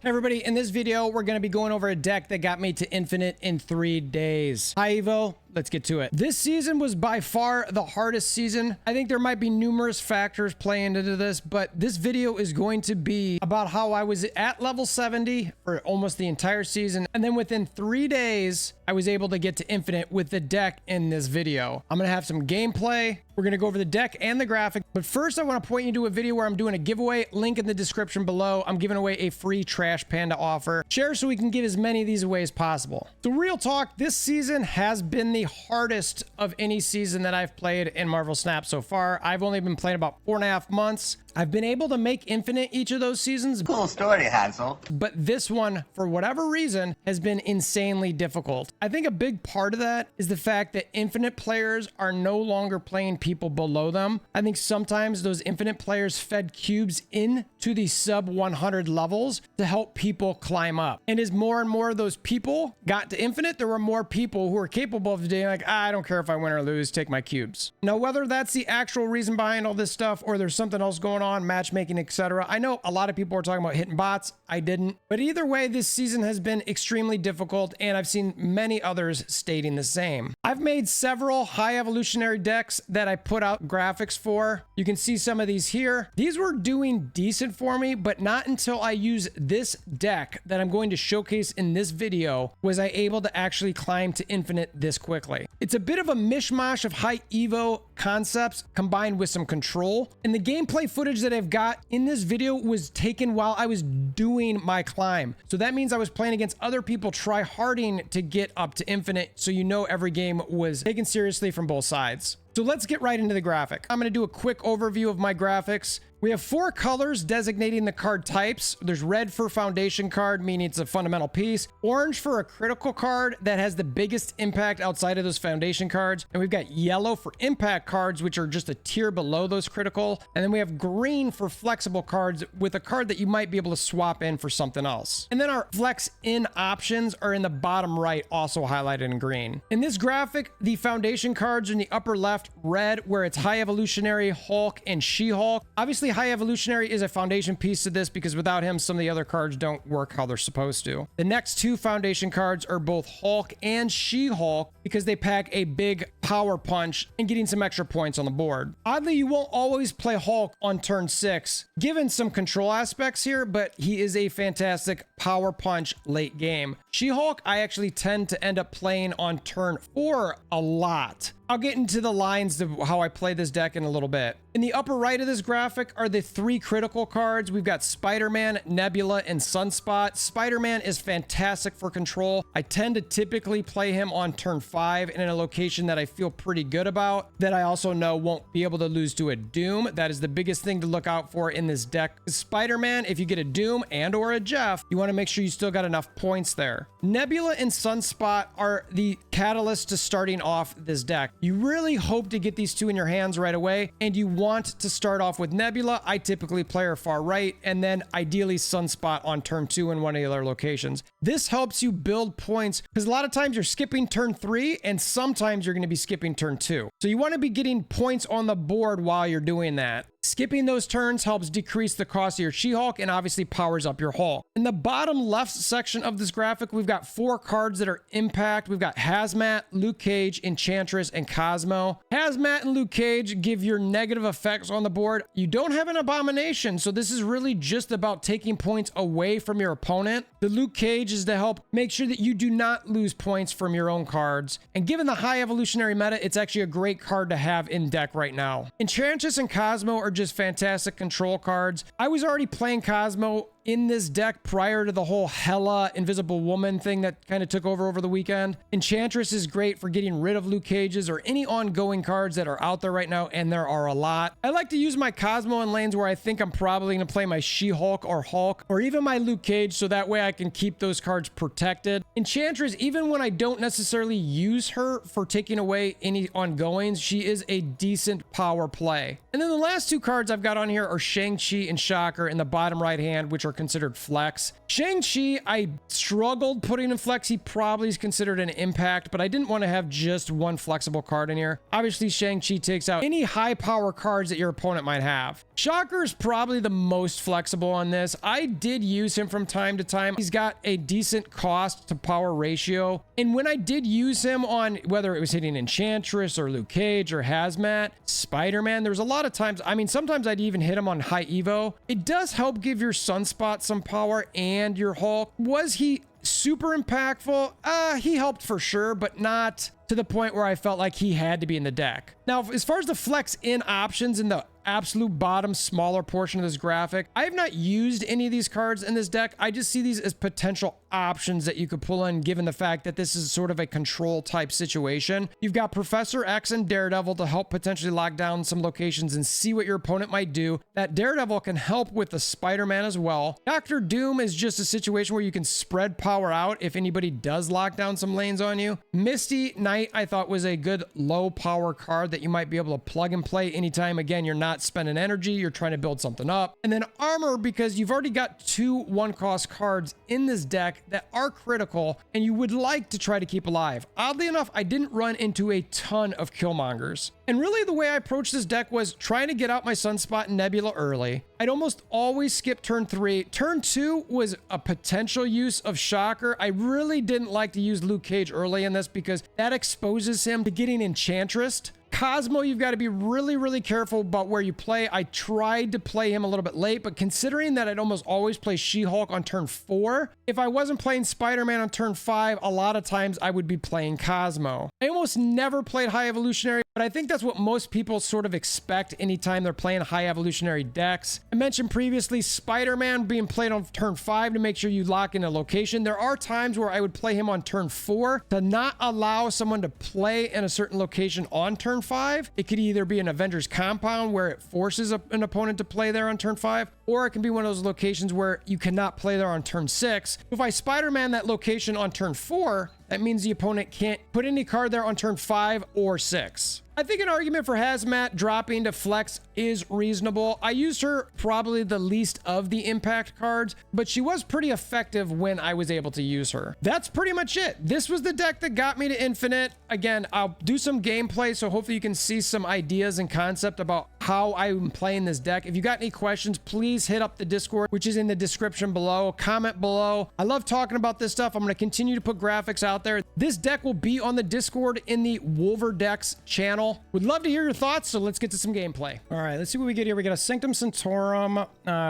Hey everybody, in this video, we're going to be going over a deck that got me to infinite in 3 days. High Evo, let's get to it. This season was by far the hardest season. I think there might be numerous factors playing into this, but this video is going to be about how I was at level 70 for almost the entire season. And then within 3 days, I was able to get to infinite with the deck in this video. I'm going to have some gameplay. We're going to go over the deck and the graphic. But first, I want to point you to a video where I'm doing a giveaway. Link in the description below. I'm giving away a free Trash Panda offer. Share so we can give as many of these away as possible. So real talk, this season has been the hardest of any season that I've played in Marvel Snap so far. I've only been playing about 4.5 months. I've been able to make infinite each of those seasons. Cool story, Hansel. But this one, for whatever reason, has been insanely difficult. I think a big part of that is the fact that infinite players are no longer playing people below them. I think sometimes those infinite players fed cubes into the sub 100 levels to help people climb up. And as more and more of those people got to infinite, there were more people who were capable of doing like, I don't care if I win or lose, take my cubes. Now, whether that's the actual reason behind all this stuff or there's something else going on, matchmaking, etc. I know a lot of people are talking about hitting bots. I didn't. But either way, this season has been extremely difficult, and I've seen many others stating the same. I've made several high evolutionary decks that I put out graphics for. You can see some of these here. These were doing decent for me, but not until I use this deck that I'm going to showcase in this video was I able to actually climb to infinite this quickly. It's a bit of a mishmash of high Evo concepts combined with some control, and the gameplay footage that I've got in this video was taken while I was doing my climb. So that means I was playing against other people try-harding to get up to infinite, so you know every game was taken seriously from both sides. So let's get right into the graphic. I'm going to do a quick overview of my graphics. We have 4 colors designating the card types. There's red for foundation card, meaning it's a fundamental piece. Orange for a critical card that has the biggest impact outside of those foundation cards. And we've got yellow for impact cards, which are just a tier below those critical. And then we have green for flexible cards with a card that you might be able to swap in for something else. And then our flex in options are in the bottom right, also highlighted in green. In this graphic, the foundation cards are in the upper left, red, where it's High Evolutionary, Hulk, and She-Hulk. Obviously, High Evolutionary is a foundation piece to this because without him, some of the other cards don't work how they're supposed to. The next 2 foundation cards are both Hulk and She-Hulk because they pack a big power punch and getting some extra points on the board. Oddly, you won't always play Hulk on turn 6, given some control aspects here, but he is a fantastic power punch late game. She-Hulk, I actually tend to end up playing on turn 4 a lot. I'll get into the lines of how I play this deck in a little bit. In the upper right of this graphic are the 3 critical cards. We've got Spider-Man, Nebula, and Sunspot. Spider-Man is fantastic for control. I tend to typically play him on turn 5 and in a location that I feel pretty good about, that I also know won't be able to lose to a Doom. That is the biggest thing to look out for in this deck. Spider-Man, if you get a Doom and or a Jeff, you want to make sure you still got enough points there. Nebula and Sunspot are the catalyst to starting off this deck. You really hope to get these 2 in your hands right away, and you want to start off with Nebula. I typically play her far right, and then ideally Sunspot on turn 2 in one of the other locations. This helps you build points because a lot of times you're skipping turn 3 and sometimes you're going to be skipping turn 2. So you want to be getting points on the board while you're doing that. Skipping those turns helps decrease the cost of your She-Hulk and obviously powers up your Hulk. In the bottom left section of this graphic, we've got 4 cards that are impact. We've got Hazmat, Luke Cage, Enchantress, and Cosmo. Hazmat and Luke Cage give your negative effects on the board. You don't have an Abomination, so this is really just about taking points away from your opponent. The Luke Cage is to help make sure that you do not lose points from your own cards. And given the high evolutionary meta, it's actually a great card to have in deck right now. Enchantress and Cosmo are just fantastic control cards. I was already playing Cosmo in this deck prior to the whole Hela Invisible Woman thing that kind of took over the weekend. Enchantress is great for getting rid of Luke Cages or any ongoing cards that are out there right now, and there are a lot. I like to use my Cosmo in lanes where I think I'm probably going to play my She-Hulk or Hulk or even my Luke Cage, so that way I can keep those cards protected. Enchantress, even when I don't necessarily use her for taking away any ongoings, she is a decent power play. And then the last 2 cards I've got on here are Shang-Chi and Shocker in the bottom right hand, which are considered flex. Shang-Chi, I struggled putting in flex. He probably is considered an impact, but I didn't want to have just one flexible card in here. Obviously, Shang-Chi takes out any high power cards that your opponent might have. Shocker is probably the most flexible on this. I did use him from time to time. He's got a decent cost to power ratio. And when I did use him on whether it was hitting Enchantress or Luke Cage or Hazmat, Spider-Man, there was a lot of times, I mean, sometimes I'd even hit him on high Evo. It does help give your Sunspot some power and your Hulk. Was he super impactful? He helped for sure, but not to the point where I felt like he had to be in the deck. Now, as far as the flex in options in the absolute bottom smaller portion of this graphic, I have not used any of these cards in this deck. I just see these as potential options that you could pull in, given the fact that this is sort of a control type situation. You've got Professor X and Daredevil to help potentially lock down some locations and see what your opponent might do. That Daredevil can help with the Spider-Man as well. Dr. Doom is just a situation where you can spread power out if anybody does lock down some lanes on you. Misty Knight, I thought, was a good low power card that you might be able to plug and play anytime, again, you're not spending energy, you're trying to build something up. And then Armor, because you've already got 2 one-cost cards in this deck that are critical and you would like to try to keep alive. Oddly enough, I didn't run into a ton of Killmongers. And really the way I approached this deck was trying to get out my Sunspot and Nebula early. I'd almost always skip turn 3. Turn 2 was a potential use of Shocker. I really didn't like to use Luke Cage early in this because that exposes him to getting Enchantress. Cosmo, you've got to be really, really careful about where you play. I tried to play him a little bit late, but considering that I'd almost always play She-Hulk on turn 4, if I wasn't playing Spider-Man on turn 5, a lot of times I would be playing Cosmo. I almost never played High Evolutionary, but I think that's what most people sort of expect anytime they're playing High Evolutionary decks. I mentioned previously Spider-Man being played on turn 5 to make sure you lock in a location. There are times where I would play him on turn 4 to not allow someone to play in a certain location on turn 5. It could either be an Avengers compound where it forces an opponent to play there on turn 5, or it can be one of those locations where you cannot play there on turn 6. If I Spider-Man that location on turn 4, that means the opponent can't put any card there on turn 5 or 6. I think an argument for Hazmat dropping to flex is reasonable. I used her probably the least of the impact cards, but she was pretty effective when I was able to use her. That's pretty much it. This was the deck that got me to infinite. Again, I'll do some gameplay, so hopefully you can see some ideas and concept about how I'm playing this deck. If you got any questions, please hit up the Discord, which is in the description below. Comment below. I love talking about this stuff. I'm going to continue to put graphics out there. This deck will be on the Discord in the Wolver Decks channel. Would love to hear your thoughts, so let's get to some gameplay. All right, let's see what we get here. We got a Sanctum Sanctorum.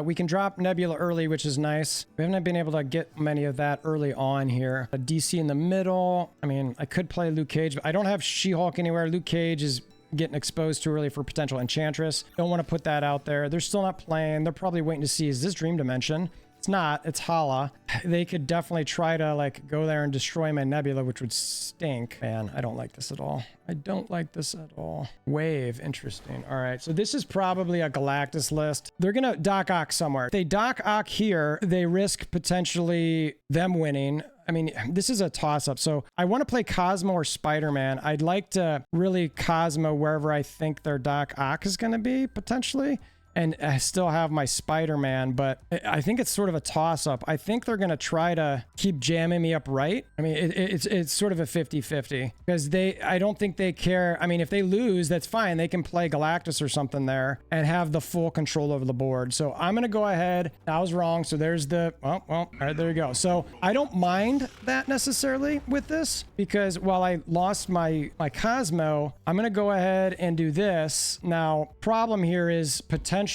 We can drop Nebula early, which is nice. We haven't been able to get many of that early on here. A DC in the middle. I mean, I could play Luke Cage, but I don't have She-Hulk anywhere. Luke Cage is getting exposed too early for potential Enchantress. Don't want to put that out there. They're still not playing. They're probably waiting to see, is this Dream Dimension? It's not. It's Hala. They could definitely try to like go there and destroy my Nebula, which would stink. Man, I don't like this at all. I don't like this at all. Wave. Interesting. All right. So this is probably a Galactus list. They're going to Doc Ock somewhere. If they Doc Ock here, they risk potentially them winning. I mean, this is a toss-up. So I want to play Cosmo or Spider-Man. I'd like to really Cosmo wherever I think their Doc Ock is going to be, potentially. And I still have my Spider-Man, but I think it's sort of a toss-up. I think they're going to try to keep jamming me up right. I mean, it's sort of a 50-50 because I don't think they care. I mean, if they lose, that's fine. They can play Galactus or something there and have the full control over the board. So I'm going to go ahead. I was wrong. So there's the, well, all right, there you go. So I don't mind that necessarily with this because while I lost my Cosmo, I'm going to go ahead and do this. Now, problem here is potentially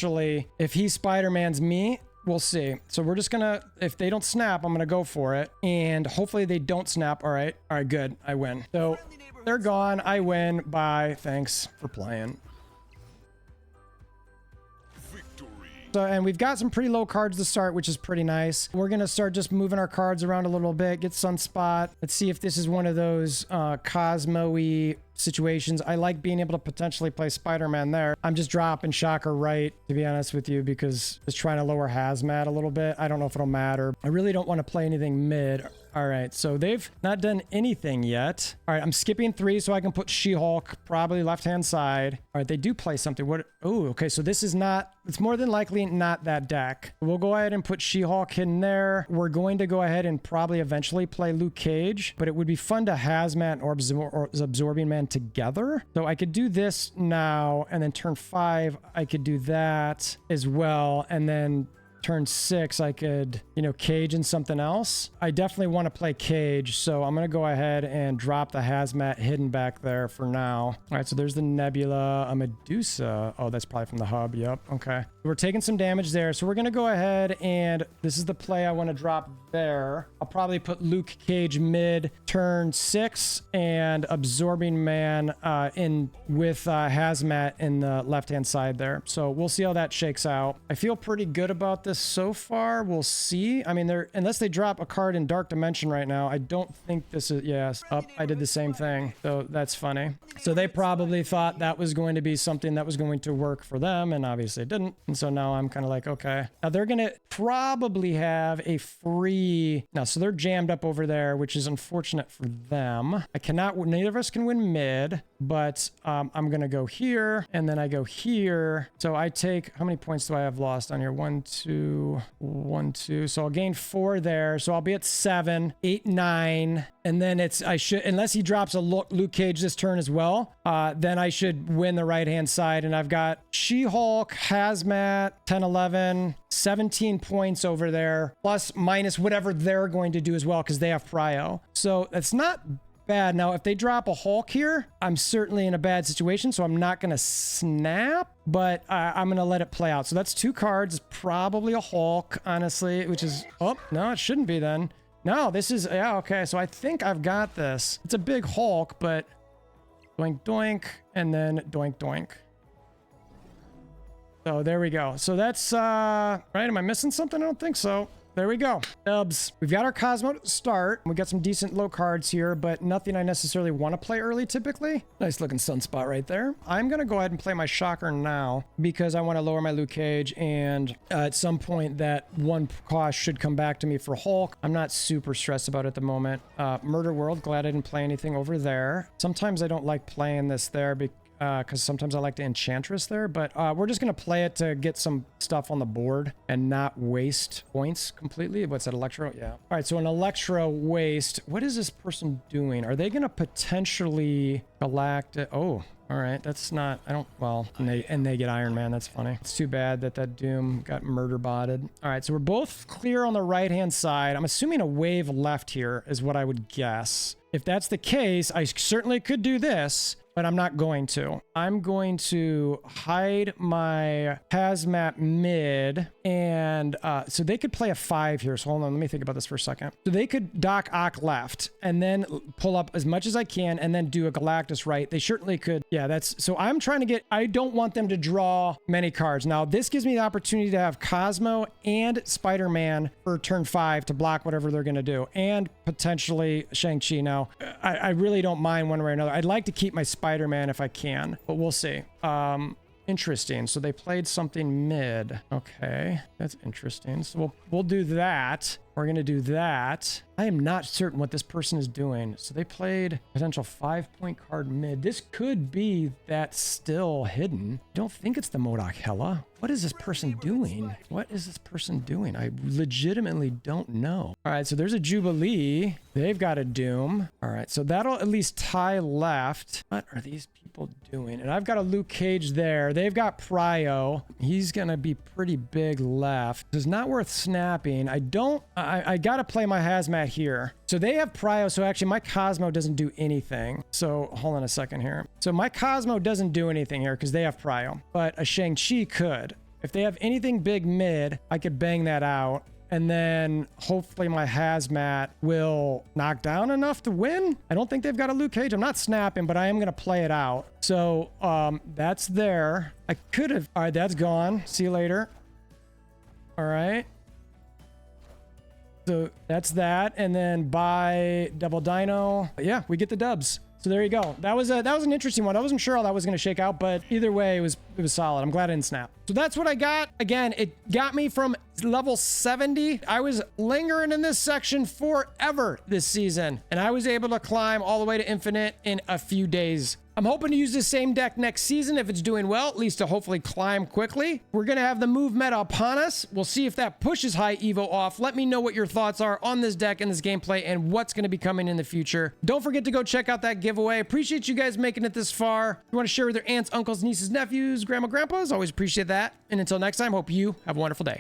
if he Spider-Man's me, we'll see. So we're just gonna, if they don't snap, I'm gonna go for it. And hopefully they don't snap. All right, good. I win. So they're gone. I win. Bye. Thanks for playing. So, and we've got some pretty low cards to start, which is pretty nice. We're going to start just moving our cards around a little bit, get Sunspot. Let's see if this is one of those Cosmo-y situations. I like being able to potentially play Spider-Man there. I'm just dropping Shocker right, to be honest with you, because just trying to lower Hazmat a little bit. I don't know if it'll matter. I really don't want to play anything mid. All right, so they've not done anything yet. All right, I'm skipping 3 so I can put She-Hulk probably left-hand side. All right, they do play something. What? Oh, okay, so this is not, it's more than likely not that deck. We'll go ahead and put She-Hulk in there. We're going to go ahead and probably eventually play Luke Cage, but it would be fun to Hazmat or Absorbing Man together. So I could do this now, and then turn 5, I could do that as well, and then turn 6, I could, you know, Cage and something else. I definitely want to play Cage, so I'm going to go ahead and drop the Hazmat hidden back there for now. All right, so there's the Nebula, a Medusa. Oh, that's probably from the hub. Yep. Okay. We're taking some damage there, so we're going to go ahead and this is the play I want to drop there. I'll probably put Luke Cage mid, turn 6, and Absorbing Man in with Hazmat in the left-hand side there. So we'll see how that shakes out. I feel pretty good about this so far. We'll see. I mean, unless they drop a card in Dark Dimension right now, I don't think this is, yes. I did the same thing. So that's funny. So they probably thought that was going to be something that was going to work for them, and obviously it didn't. And so now I'm kind of like, okay. Now they're going to probably have a free, now, so they're jammed up over there, which is unfortunate for them. I cannot, neither of us can win mid, but I'm going to go here, and then I go here. So I take, how many points do I have lost on here? 1, 2, 1, 2. So I'll gain 4 there. So I'll be at 7, 8, 9. And then it's, I should, unless he drops a Luke Cage this turn as well, then I should win the right-hand side. And I've got She-Hulk, Hazmat, 10, 11, 17 points over there, plus minus whatever they're going to do as well, because they have Prio. So that's not bad. Now, if they drop a Hulk here, I'm certainly in a bad situation, so I'm not going to snap, but I'm going to let it play out. So that's 2 cards, probably a Hulk, honestly, which is, oh, no, it shouldn't be then. No, this is, yeah, okay, so I think I've got this. It's a big Hulk, but doink, doink, and then doink, doink. So there we go. So that's, right, am I missing something? I don't think so. There we go. Dubs. We've got our Cosmo to start. We got some decent low cards here, but nothing I necessarily want to play early typically. Nice looking Sunspot right there. I'm going to go ahead and play my Shocker now because I want to lower my Luke Cage, and at some point that 1 cost should come back to me for Hulk. I'm not super stressed about it at the moment. Murder World, glad I didn't play anything over there. Sometimes I don't like playing this there because sometimes I like to Enchantress there, but we're just going to play it to get some stuff on the board and not waste points completely. What's that, Electro? Yeah. All right, so an Electro waste. What is this person doing? Are they going to potentially Galactus? Oh, all right. That's not, I don't, well, and they get Iron Man. That's funny. It's too bad that Doom got murder botted. All right, so we're both clear on the right-hand side. I'm assuming a wave left here is what I would guess. If that's the case, I certainly could do this, but I'm not going to. I'm going to hide my Hazmat mid, and so they could play a 5 here. So hold on, let me think about this for a second. So they could Doc Ock left, and then pull up as much as I can, and then do a Galactus right. They certainly could. Yeah, that's, so I'm trying to get, I don't want them to draw many cards. Now, this gives me the opportunity to have Cosmo and Spider-Man for turn 5 to block whatever they're going to do, and potentially Shang-Chi. Now, I really don't mind one way or another. I'd like to keep my Spider-Man if I can, but we'll see. Interesting. So they played something mid. Okay, that's interesting. So we'll do that. We're going to do that. I am not certain what this person is doing. So they played potential 5-point card mid. This could be that still hidden. I don't think it's the MODOK Hela. What is this person doing? What is this person doing? I legitimately don't know. All right, so there's a Jubilee. They've got a Doom. All right, so that'll at least tie left. What are these people doing? And I've got a Luke Cage there. They've got Prio. He's going to be pretty big left. It's not worth snapping. I got to play my Hazmat here. So they have Prio, so actually my Cosmo doesn't do anything. So hold on a second here. So my Cosmo doesn't do anything here because they have Prio, but a Shang-Chi could. If they have anything big mid, I could bang that out. And then hopefully my Hazmat will knock down enough to win. I don't think they've got a Luke Cage. I'm not snapping, but I am going to play it out. So that's there. I could have. All right, that's gone. See you later. All right. So that's that. And then by Double Dino. Yeah, we get the dubs. So there you go. That was an interesting one. I wasn't sure how that was going to shake out, but either way, it was solid. I'm glad I didn't snap. So that's what I got. Again, it got me from level 70. I was lingering in this section forever this season, and I was able to climb all the way to infinite in a few days. I'm hoping to use the same deck next season if it's doing well, at least to hopefully climb quickly. We're going to have the move meta upon us. We'll see if that pushes High Evo off. Let me know what your thoughts are on this deck and this gameplay and what's going to be coming in the future. Don't forget to go check out that giveaway. Appreciate you guys making it this far. If you want to share with your aunts, uncles, nieces, nephews, grandma, grandpas, always appreciate that. And until next time, hope you have a wonderful day.